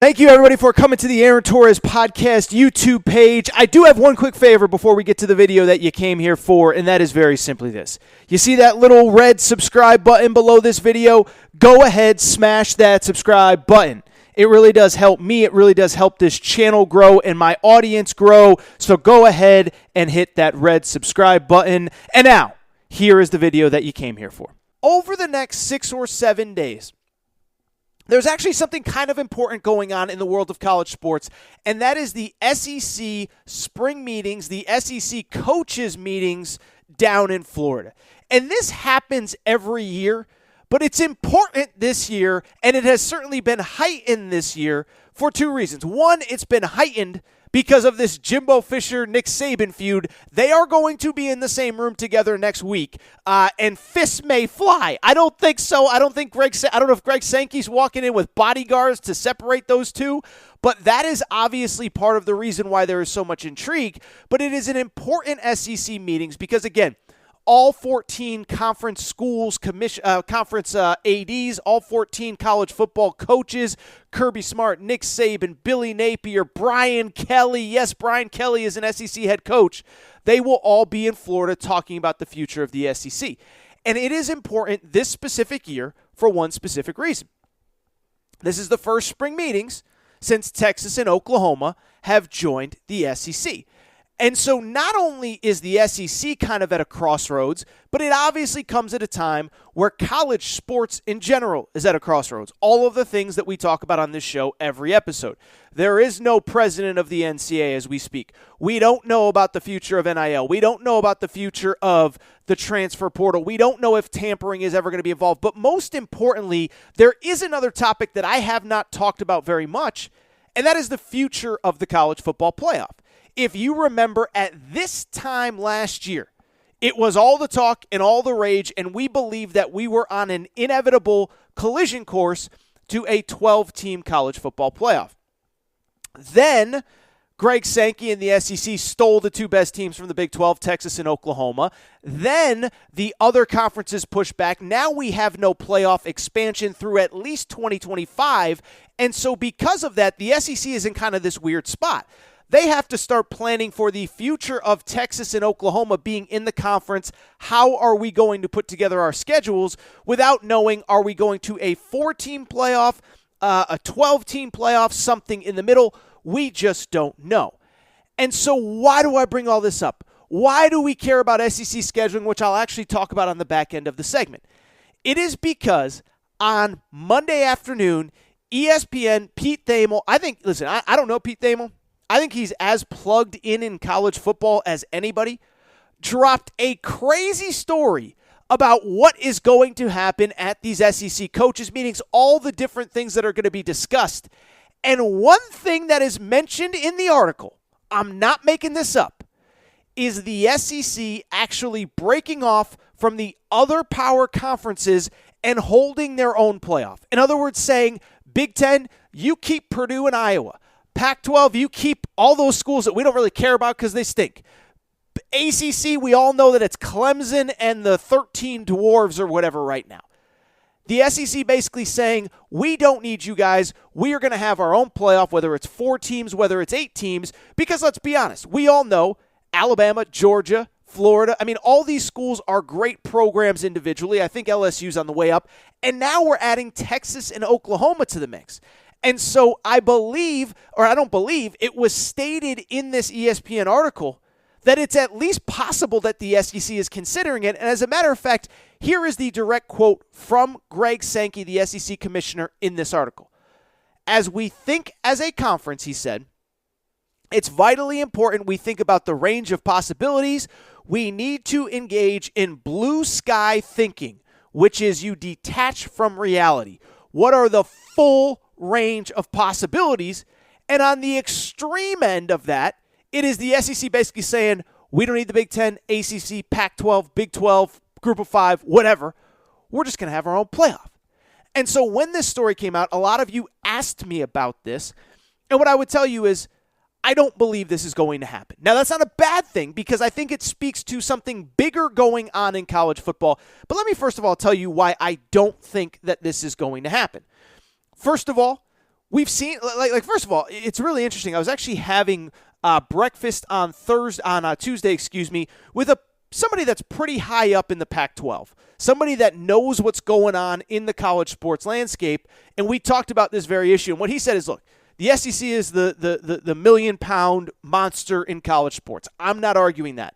Thank you, everybody, for coming to the Aaron Torres Podcast YouTube page. I do have one quick favor before we get to the video that you came here for, and that is very simply this. You see that little red subscribe button below this video? Go ahead, smash that subscribe button. It really does help me. It really does help this channel grow and my audience grow. So go ahead and hit that red subscribe button. And now, here is the video that you came here for. Over the next 6 or 7 days, there's actually something kind of important going on in the world of college sports, and that is the SEC spring meetings, the SEC coaches meetings down in Florida. And this happens every year, but it's important this year, and it has certainly been heightened this year for 2 reasons. One, it's been heightened because of this Jimbo Fisher-Nick Saban feud. They are going to be in the same room together next week, and fists may fly. I don't think so. I don't know if Greg Sankey's walking in with bodyguards to separate those two, but that is obviously part of the reason why there is so much intrigue. But it is an important SEC meetings because, again, all 14 conference schools, conference ADs, all 14 college football coaches, Kirby Smart, Nick Saban, Billy Napier, Brian Kelly. Yes, Brian Kelly is an SEC head coach. They will all be in Florida talking about the future of the SEC. And it is important this specific year for one specific reason. This is the first spring meetings since Texas and Oklahoma have joined the SEC. And so not only is the SEC kind of at a crossroads, but it obviously comes at a time where college sports in general is at a crossroads. All of the things that we talk about on this show every episode. There is no president of the NCAA as we speak. We don't know about the future of NIL. We don't know about the future of the transfer portal. We don't know if tampering is ever going to be involved. But most importantly, there is another topic that I have not talked about very much, and that is the future of the college football playoff. If you remember, at this time last year, it was all the talk and all the rage, and we believed that we were on an inevitable collision course to a 12-team college football playoff. Then Greg Sankey and the SEC stole the 2 best teams from the Big 12, Texas and Oklahoma. Then the other conferences pushed back. Now we have no playoff expansion through at least 2025, and so because of that, the SEC is in kind of this weird spot. They have to start planning for the future of Texas and Oklahoma being in the conference. How are we going to put together our schedules without knowing, are we going to a 4-team playoff, a 12-team playoff, something in the middle? We just don't know. And so why do I bring all this up? Why do we care about SEC scheduling, which I'll actually talk about on the back end of the segment? It is because on Monday afternoon, ESPN, Pete Thamel, I don't know Pete Thamel. I think he's as plugged in college football as anybody, dropped a crazy story about what is going to happen at these SEC coaches meetings, all the different things that are going to be discussed. And one thing that is mentioned in the article, I'm not making this up, is the SEC actually breaking off from the other power conferences and holding their own playoff. In other words, saying, Big Ten, you keep Purdue and Iowa. Pac-12, you keep all those schools that we don't really care about because they stink. ACC, we all know that it's Clemson and the 13 Dwarves or whatever right now. The SEC basically saying, we don't need you guys. We are going to have our own playoff, whether it's 4 teams, whether it's 8 teams, because let's be honest, we all know Alabama, Georgia, Florida, all these schools are great programs individually. I think LSU's on the way up. And now we're adding Texas and Oklahoma to the mix. And so I believe, or I don't believe, it was stated in this ESPN article that it's at least possible that the SEC is considering it. And as a matter of fact, here is the direct quote from Greg Sankey, the SEC commissioner, in this article. As we think as a conference, he said, it's vitally important we think about the range of possibilities. We need to engage in blue sky thinking, which is you detach from reality. What are the full range of possibilities? And on the extreme end of that, it is the SEC basically saying, we don't need the Big Ten, ACC, Pac-12, Big 12, Group of 5, whatever. We're just going to have our own playoff. And so when this story came out, a lot of you asked me about this. And what I would tell you is, I don't believe this is going to happen. Now, that's not a bad thing because I think it speaks to something bigger going on in college football. But let me first of all tell you why I don't think that this is going to happen. First of all, we've seen, like first of all, it's really interesting. I was actually having breakfast on Tuesday, with somebody that's pretty high up in the Pac-12, somebody that knows what's going on in the college sports landscape, and we talked about this very issue. And what he said is, look, the SEC is the million-pound monster in college sports. I'm not arguing that.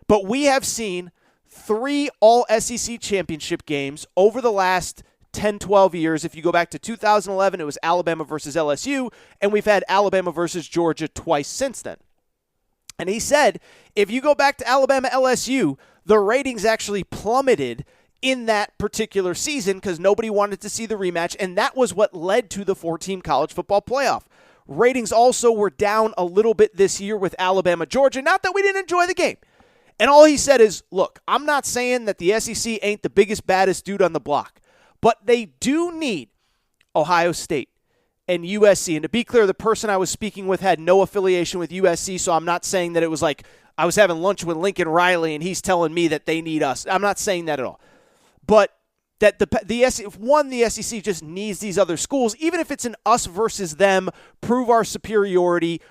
But we have seen 3 all-SEC championship games over the last 10, 12 years. If you go back to 2011, it was Alabama versus LSU, and we've had Alabama versus Georgia twice since then. And he said, if you go back to Alabama LSU, the ratings actually plummeted in that particular season because nobody wanted to see the rematch, and that was what led to the 4-team college football playoff. Ratings also were down a little bit this year with Alabama, Georgia. Not that we didn't enjoy the game. And all he said is, look, I'm not saying that the SEC ain't the biggest, baddest dude on the block, but they do need Ohio State and USC. And to be clear, the person I was speaking with had no affiliation with USC, so I'm not saying that it was like I was having lunch with Lincoln Riley and he's telling me that they need us. I'm not saying that at all. But that the SEC just needs these other schools, even if it's an us versus them, prove our superiority.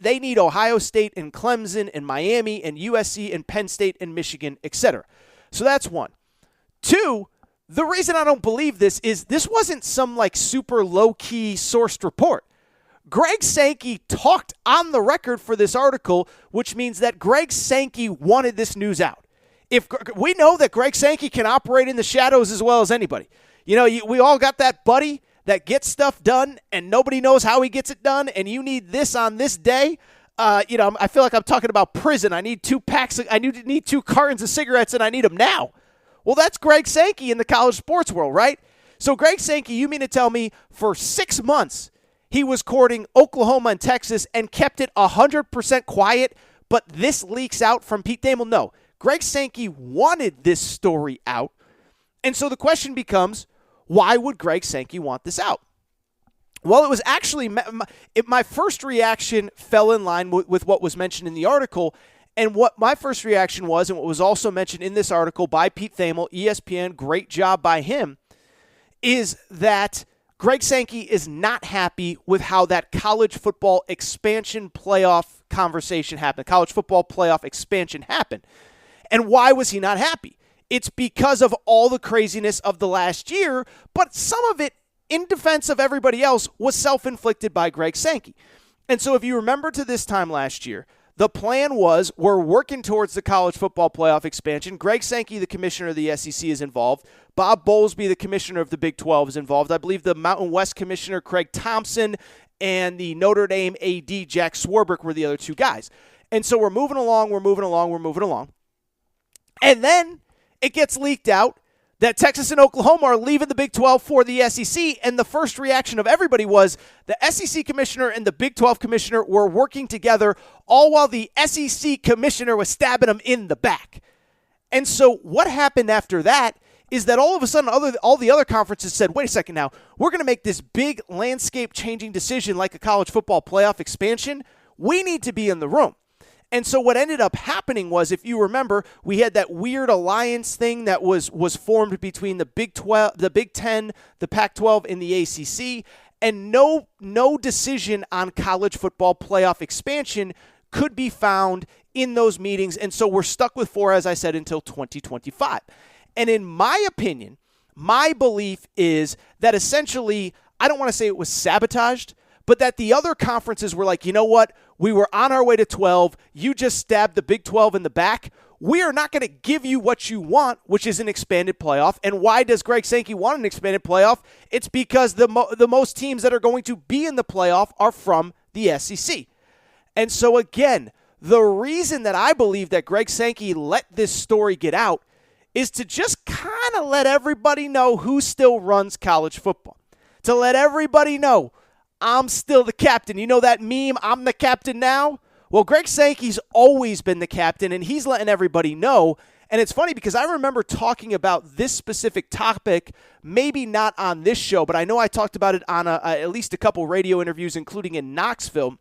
They need Ohio State and Clemson and Miami and USC and Penn State and Michigan, etc. So that's one. 2, the reason I don't believe this is this wasn't some like super low-key sourced report. Greg Sankey talked on the record for this article, which means that Greg Sankey wanted this news out. If we know that Greg Sankey can operate in the shadows as well as anybody. You know, we all got that buddy that gets stuff done and nobody knows how he gets it done, and you need this on this day. I feel like I'm talking about prison. I need 2 packs. I need 2 cartons of cigarettes, and I need them now. Well, that's Greg Sankey in the college sports world, right? So Greg Sankey, you mean to tell me for 6 months he was courting Oklahoma and Texas and kept it 100% quiet, but this leaks out from Pete Thamel? No. Greg Sankey wanted this story out, and so the question becomes, why would Greg Sankey want this out? Well, it was actually my first reaction fell in line with what was mentioned in the article, and what my first reaction was, and what was also mentioned in this article by Pete Thamel, ESPN, great job by him, is that Greg Sankey is not happy with how that college football expansion playoff conversation happened, college football playoff expansion happened. And why was he not happy? It's because of all the craziness of the last year, but some of it, in defense of everybody else, was self-inflicted by Greg Sankey. And so if you remember to this time last year, the plan was we're working towards the college football playoff expansion. Greg Sankey, the commissioner of the SEC, is involved. Bob Bowlesby, the commissioner of the Big 12, is involved. I believe the Mountain West commissioner, Craig Thompson, and the Notre Dame AD, Jack Swarbrick, were the other 2 guys. And so we're moving along. And then it gets leaked out that Texas and Oklahoma are leaving the Big 12 for the SEC, and the first reaction of everybody was the SEC commissioner and the Big 12 commissioner were working together, all while the SEC commissioner was stabbing them in the back. And so what happened after that is that all of a sudden all the other conferences said, wait a second now, we're going to make this big landscape-changing decision like a college football playoff expansion. We need to be in the room. And so what ended up happening was, if you remember, we had that weird alliance thing that was formed between the Big 12, the Big 10, the Pac-12, and the ACC, and no decision on college football playoff expansion could be found in those meetings. And so we're stuck with 4, as I said, until 2025. And in my opinion, my belief is that essentially, I don't want to say it was sabotaged, but that the other conferences were like, you know what? We were on our way to 12. You just stabbed the Big 12 in the back. We are not going to give you what you want, which is an expanded playoff. And why does Greg Sankey want an expanded playoff? It's because the most teams that are going to be in the playoff are from the SEC. And so again, the reason that I believe that Greg Sankey let this story get out is to just kind of let everybody know who still runs college football. To let everybody know, I'm still the captain. You know that meme, I'm the captain now? Well, Greg Sankey's always been the captain, and he's letting everybody know. And it's funny because I remember talking about this specific topic, maybe not on this show, but I know I talked about it on at least a couple radio interviews, including in Knoxville.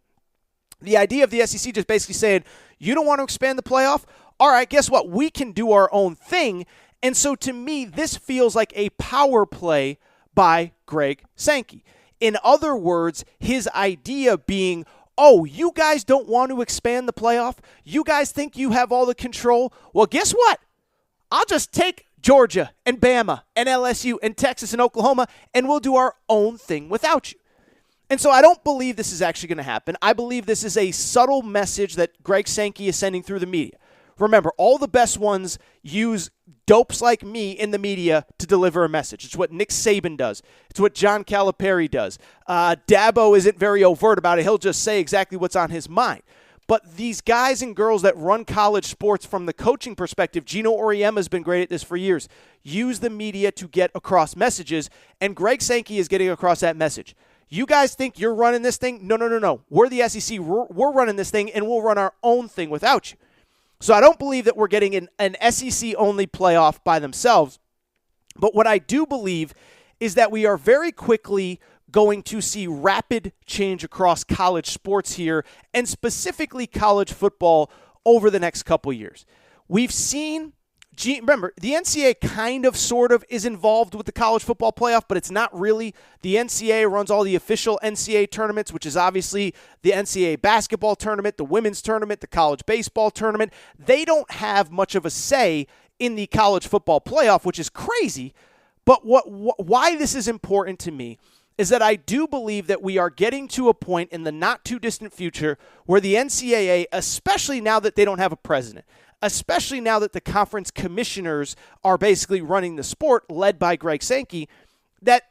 The idea of the SEC just basically saying, you don't want to expand the playoff? All right, guess what? We can do our own thing. And so to me, this feels like a power play by Greg Sankey. In other words, his idea being, oh, you guys don't want to expand the playoff? You guys think you have all the control? Well, guess what? I'll just take Georgia and Bama and LSU and Texas and Oklahoma, and we'll do our own thing without you. And so I don't believe this is actually going to happen. I believe this is a subtle message that Greg Sankey is sending through the media. Remember, all the best ones use dopes like me in the media to deliver a message. It's what Nick Saban does. It's what John Calipari does. Dabo isn't very overt about it. He'll just say exactly what's on his mind. But these guys and girls that run college sports from the coaching perspective, Gino Auriemma has been great at this for years, use the media to get across messages, and Greg Sankey is getting across that message. You guys think you're running this thing? No. We're the SEC. We're running this thing, and we'll run our own thing without you. So I don't believe that we're getting an SEC-only playoff by themselves. But what I do believe is that we are very quickly going to see rapid change across college sports here, and specifically college football over the next couple years. We've seen, remember, the NCAA kind of, sort of is involved with the college football playoff, but it's not really. The NCAA runs all the official NCAA tournaments, which is obviously the NCAA basketball tournament, the women's tournament, the college baseball tournament. They don't have much of a say in the college football playoff, which is crazy. But why this is important to me is that I do believe that we are getting to a point in the not-too-distant future where the NCAA, especially now that they don't have a president, especially now that the conference commissioners are basically running the sport, led by Greg Sankey, that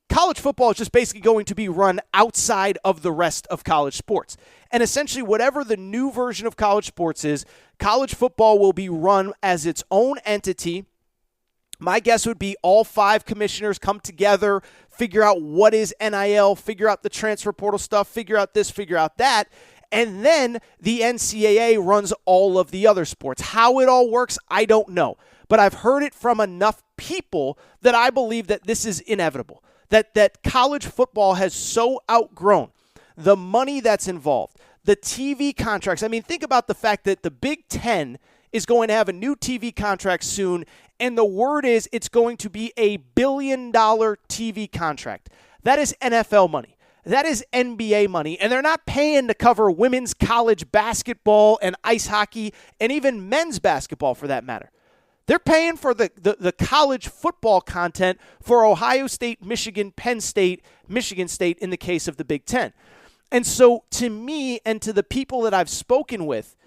college football is just basically going to be run outside of the rest of college sports. And essentially, whatever the new version of college sports is, college football will be run as its own entity. My guess would be all 5 commissioners come together, figure out what is NIL, figure out the transfer portal stuff, figure out this, figure out that, and then the NCAA runs all of the other sports. How it all works, I don't know. But I've heard it from enough people that I believe that this is inevitable, that college football has so outgrown the money that's involved, the TV contracts. I mean, think about the fact that the Big Ten is going to have a new TV contract soon, and the word is it's going to be a $1 billion TV contract. That is NFL money. That is NBA money, and they're not paying to cover women's college basketball and ice hockey and even men's basketball for that matter. They're paying for the college football content for Ohio State, Michigan, Penn State, Michigan State in the case of the Big Ten. And so to me and to the people that I've spoken with,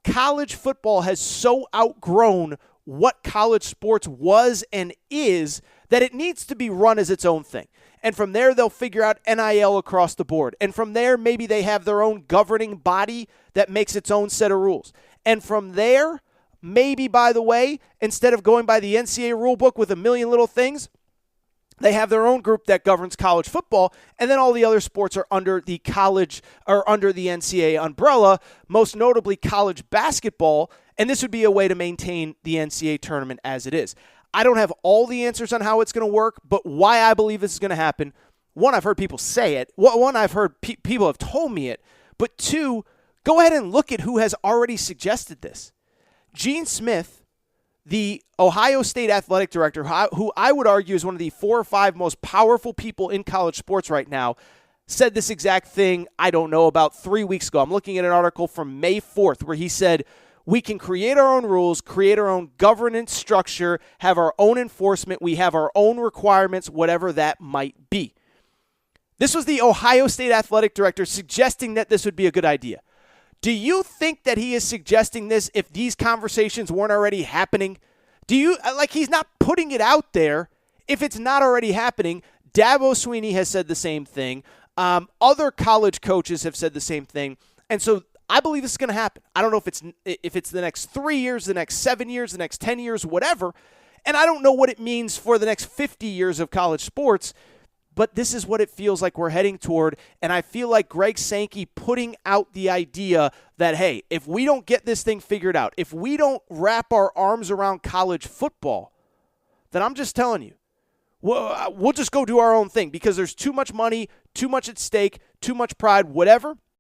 college football has so outgrown what college sports was and is that it needs to be run as its own thing. And from there, they'll figure out NIL across the board. And from there, maybe they have their own governing body that makes its own set of rules. And from there, maybe, by the way, instead of going by the NCAA rule book with a million little things, they have their own group that governs college football, and then all the other sports are under the college or under the NCAA umbrella, most notably college basketball, and this would be a way to maintain the NCAA tournament as it is. I don't have all the answers on how it's going to work, but why I believe this is going to happen, one, I've heard people say it. One, I've heard people have told me it. But two, go ahead and look at who has already suggested this. Gene Smith, the Ohio State athletic director, who I would argue is one of the 4 or 5 most powerful people in college sports right now, said this exact thing, I don't know, about 3 weeks ago. I'm looking at an article from May 4th where he said, we can create our own rules, create our own governance structure, have our own enforcement, we have our own requirements, whatever that might be. This was the Ohio State athletic director suggesting that this would be a good idea. Do you think that he is suggesting this if these conversations weren't already happening? Do you, he's not putting it out there if it's not already happening? Dabo Swinney has said the same thing. Other college coaches have said the same thing. And so I believe this is going to happen. I don't know if it's the next 3 years, the next 7 years, the next 10 years, whatever. And I don't know what it means for the next 50 years of college sports, but this is what it feels like we're heading toward. And I feel like Greg Sankey putting out the idea that, hey, if we don't get this thing figured out, if we don't wrap our arms around college football, then I'm just telling you, we'll just go do our own thing because there's too much money, too much at stake, too much pride, whatever.